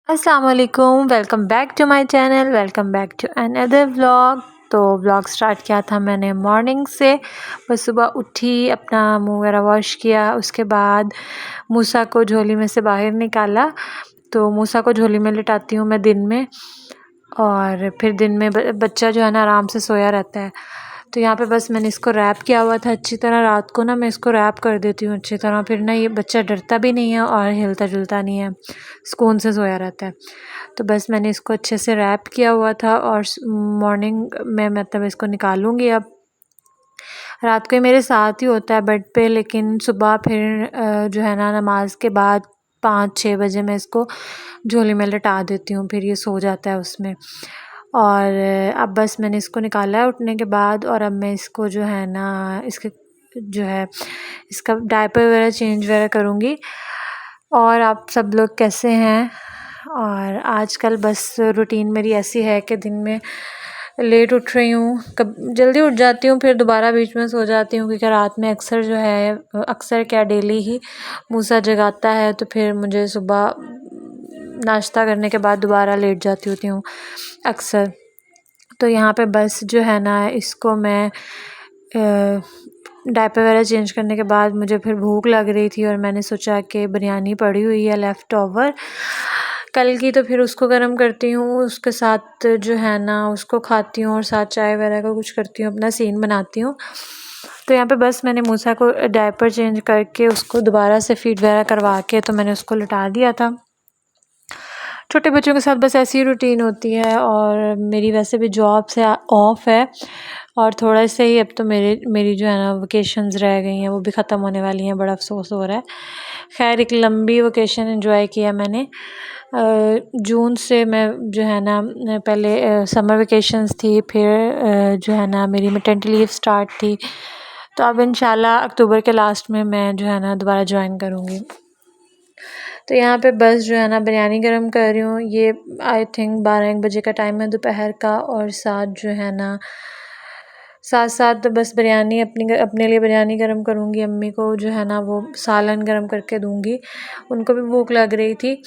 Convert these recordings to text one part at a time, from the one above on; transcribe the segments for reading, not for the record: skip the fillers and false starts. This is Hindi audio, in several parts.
अस्सलाम वालेकुम, welcome back to my channel, welcome back to another vlog. तो व्लॉग स्टार्ट किया था मैंने मॉर्निंग से। बस सुबह उठी, अपना मुंह वगैरह वॉश किया, उसके बाद मूसा को झोली में से बाहर निकाला। तो मूसा को झोली में लिटाती हूँ मैं दिन में, और फिर दिन में बच्चा जो है ना आराम से सोया रहता है। तो यहाँ पे बस मैंने इसको रैप किया हुआ था अच्छी तरह। रात को ना मैं इसको रैप कर देती हूँ अच्छी तरह, फिर ना ये बच्चा डरता भी नहीं है और हिलता जुलता नहीं है, सुकून से सोया रहता है। तो बस मैंने इसको अच्छे से रैप किया हुआ था, और मॉर्निंग में मतलब इसको निकालूँगी अब। रात को ये मेरे साथ ही होता है बेड पे, लेकिन सुबह फिर जो है ना नमाज के बाद 5-6 बजे मैं इसको झोली में लिटा देती हूँ, फिर ये सो जाता है उसमें। और अब बस मैंने इसको निकाला है उठने के बाद, और अब मैं इसको जो है ना इसके जो है इसका डायपर वगैरह चेंज वगैरह करूँगी। और आप सब लोग कैसे हैं? और आजकल बस रूटीन मेरी ऐसी है कि दिन में लेट उठ रही हूँ, कब जल्दी उठ जाती हूँ, फिर दोबारा बीच में सो जाती हूँ, क्योंकि रात में अक्सर जो है अक्सर क्या डेली ही मूसा जगाता है, तो फिर मुझे सुबह नाश्ता करने के बाद दोबारा लेट जाती होती हूँ अक्सर। तो यहाँ पे बस जो है ना इसको मैं डायपर वगैरह चेंज करने के बाद मुझे फिर भूख लग रही थी, और मैंने सोचा कि बिरयानी पड़ी हुई है लेफ़्ट ओवर कल की, तो फिर उसको गर्म करती हूँ, उसके साथ जो है ना उसको खाती हूँ, और साथ चाय वगैरह का कुछ करती हूँ, अपना सीन बनाती हूँ। तो यहाँ पे बस मैंने मूसा को डायपर चेंज करके उसको दोबारा से फीड वगैरह करवा के तो मैंने उसको लिटा दिया था। छोटे बच्चों के साथ बस ऐसी ही रूटीन होती है, और मेरी वैसे भी जॉब से ऑफ है, और थोड़ा से ही अब तो मेरी जो है ना वेकेशंस रह गई हैं, वो भी ख़त्म होने वाली हैं। बड़ा अफसोस हो रहा है। खैर एक लंबी वेकेशन एंजॉय किया मैंने। जून से मैं जो है ना पहले समर वेकेशंस थी, फिर जो है ना मेरी मैटरनिटी लीव स्टार्ट थी, तो अब इंशाल्लाह अक्टूबर के लास्ट में मैं जो है ना दोबारा ज्वाइन करूँगी। तो यहाँ पे बस जो है ना बिरयानी गरम कर रही हूँ। ये आई थिंक 12-1 बजे का टाइम है दोपहर का, और साथ जो है ना साथ बस बिरयानी अपने लिए बिरयानी गरम करूँगी। अम्मी को जो है ना वो सालन गरम करके दूँगी, उनको भी भूख लग रही थी।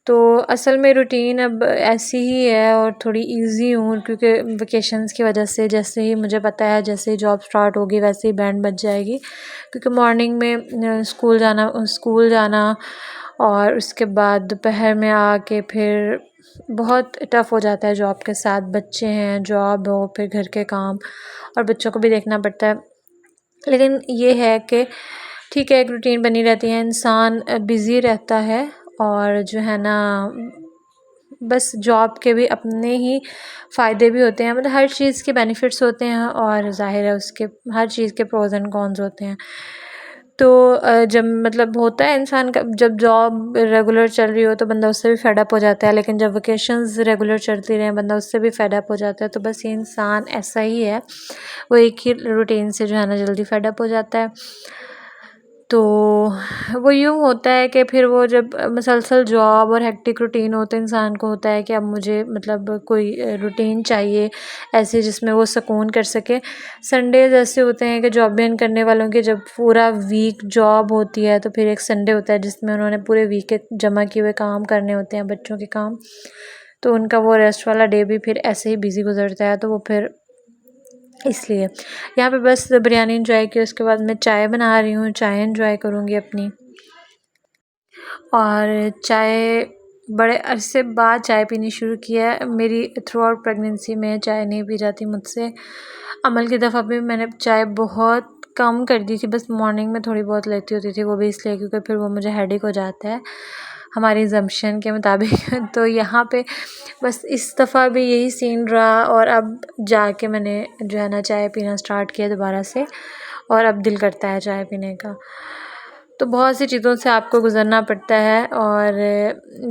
तो असल में रूटीन अब ऐसी ही है, और थोड़ी इजी हूँ, क्योंकि वेकेशंस की वजह से जैसे ही मुझे पता है जैसे ही जॉब स्टार्ट होगी वैसे ही बैंड बज जाएगी, क्योंकि मॉर्निंग में स्कूल जाना और उसके बाद दोपहर में आके फिर बहुत टफ़ हो जाता है जॉब के साथ। बच्चे हैं, जॉब हो, फिर घर के काम, और बच्चों को भी देखना पड़ता है। लेकिन ये है कि ठीक है, एक रूटीन बनी रहती है, इंसान बिज़ी रहता है, और जो है ना बस जॉब के भी अपने ही फ़ायदे भी होते हैं, मतलब हर चीज़ के बेनिफिट्स होते हैं, और ज़ाहिर है उसके हर चीज़ के प्रोज़ एंड कॉन्स होते हैं। तो जब मतलब होता है इंसान का, जब जॉब रेगुलर चल रही हो तो बंदा उससे भी फेड अप हो जाता है, लेकिन जब वेकेशंस रेगुलर चलती रहें बंदा उससे भी फेड अप हो जाता है। तो बस ये इंसान ऐसा ही है, वो एक ही रूटीन से जो है ना जल्दी फेड अप हो जाता है। तो वो यूँ होता है कि फिर वो जब मुसलसल जॉब और हेक्टिक रूटीन हो तो इंसान को होता है कि अब मुझे मतलब कोई रूटीन चाहिए ऐसे जिसमें वो सुकून कर सके। संडेज़ ऐसे होते हैं कि जॉबियन करने वालों के, जब पूरा वीक जॉब होती है तो फिर एक संडे होता है जिसमें उन्होंने पूरे वीक के जमा किए हुए काम करने होते हैं, बच्चों के काम, तो उनका वो रेस्ट वाला डे भी फिर ऐसे ही बिज़ी गुजरता है। तो वो फिर इसलिए यहाँ पे बस बिरयानी एंजॉय की, उसके बाद मैं चाय बना रही हूँ, चाय एंजॉय करूँगी अपनी। और चाय बड़े अरसे बाद चाय पीनी शुरू किया है। मेरी थ्रू आउट प्रेगनेंसी में चाय नहीं पी जाती मुझसे। अमल की दफ़ा भी मैंने चाय बहुत कम कर दी थी, बस मॉर्निंग में थोड़ी बहुत लेती होती थी, वो भी इसलिए क्योंकि फिर वो मुझे हेडेक हो जाता है हमारी ज़म्पशन के मुताबिक। तो यहाँ पे बस इस दफ़ा भी यही सीन रहा, और अब जाके मैंने जो है ना चाय पीना स्टार्ट किया दोबारा से, और अब दिल करता है चाय पीने का। तो बहुत सी चीज़ों से आपको गुज़रना पड़ता है, और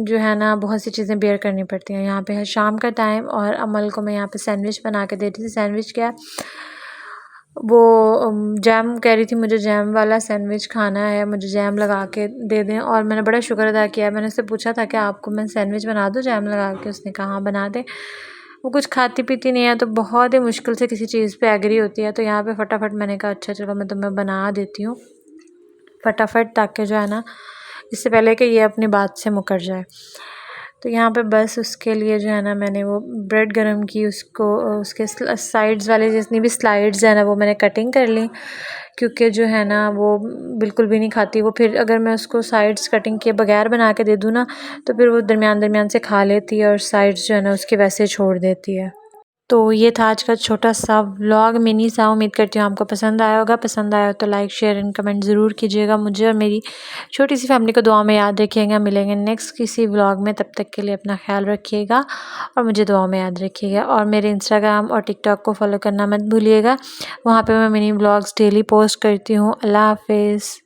जो है ना बहुत सी चीज़ें बेयर करनी पड़ती हैं। यहाँ पे है शाम का टाइम, और अमल को मैं यहाँ पे सैंडविच बना के दे रही थी। सैंडविच क्या, वो जैम कह रही थी मुझे जैम वाला सैंडविच खाना है, मुझे जैम लगा के दे दें, और मैंने बड़ा शुक्र अदा किया। मैंने उससे पूछा था कि आपको मैं सैंडविच बना दूँ जैम लगा के, उसने कहा हाँ बना दे। वो कुछ खाती पीती नहीं है, तो बहुत ही मुश्किल से किसी चीज़ पे एग्री होती है। तो यहाँ पे फटाफट मैंने कहा अच्छा चलो मैं तुम्हें बना देती हूँ फटाफट, ताकि जो है ना इससे पहले कि ये अपनी बात से मुकर जाए। तो यहाँ पे बस उसके लिए जो है ना मैंने वो ब्रेड गरम की, उसको उसके साइड्स वाले जितनी भी स्लाइड्स है ना वो मैंने कटिंग कर ली, क्योंकि जो है ना वो बिल्कुल भी नहीं खाती वो। फिर अगर मैं उसको साइड्स कटिंग किए बगैर बना के दे दूँ ना तो फिर वो दरमियान दरमियान से खा लेती है और साइड्स जो है ना उसके वैसे छोड़ देती है। तो ये था आज का छोटा सा व्लॉग, मिनी सा। उम्मीद करती हूँ आपको पसंद आया होगा। पसंद आया तो लाइक शेयर एंड कमेंट ज़रूर कीजिएगा। मुझे और मेरी छोटी सी फैमिली को दुआ में याद रखिएगा। मिलेंगे नेक्स्ट किसी व्लॉग में, तब तक के लिए अपना ख्याल रखिएगा और मुझे दुआ में याद रखिएगा। और मेरे इंस्टाग्राम और टिकटॉक को फॉलो करना मत भूलिएगा, वहाँ पर मैं मिनी व्लॉग्स डेली पोस्ट करती हूँ। अल्लाह हाफिज़।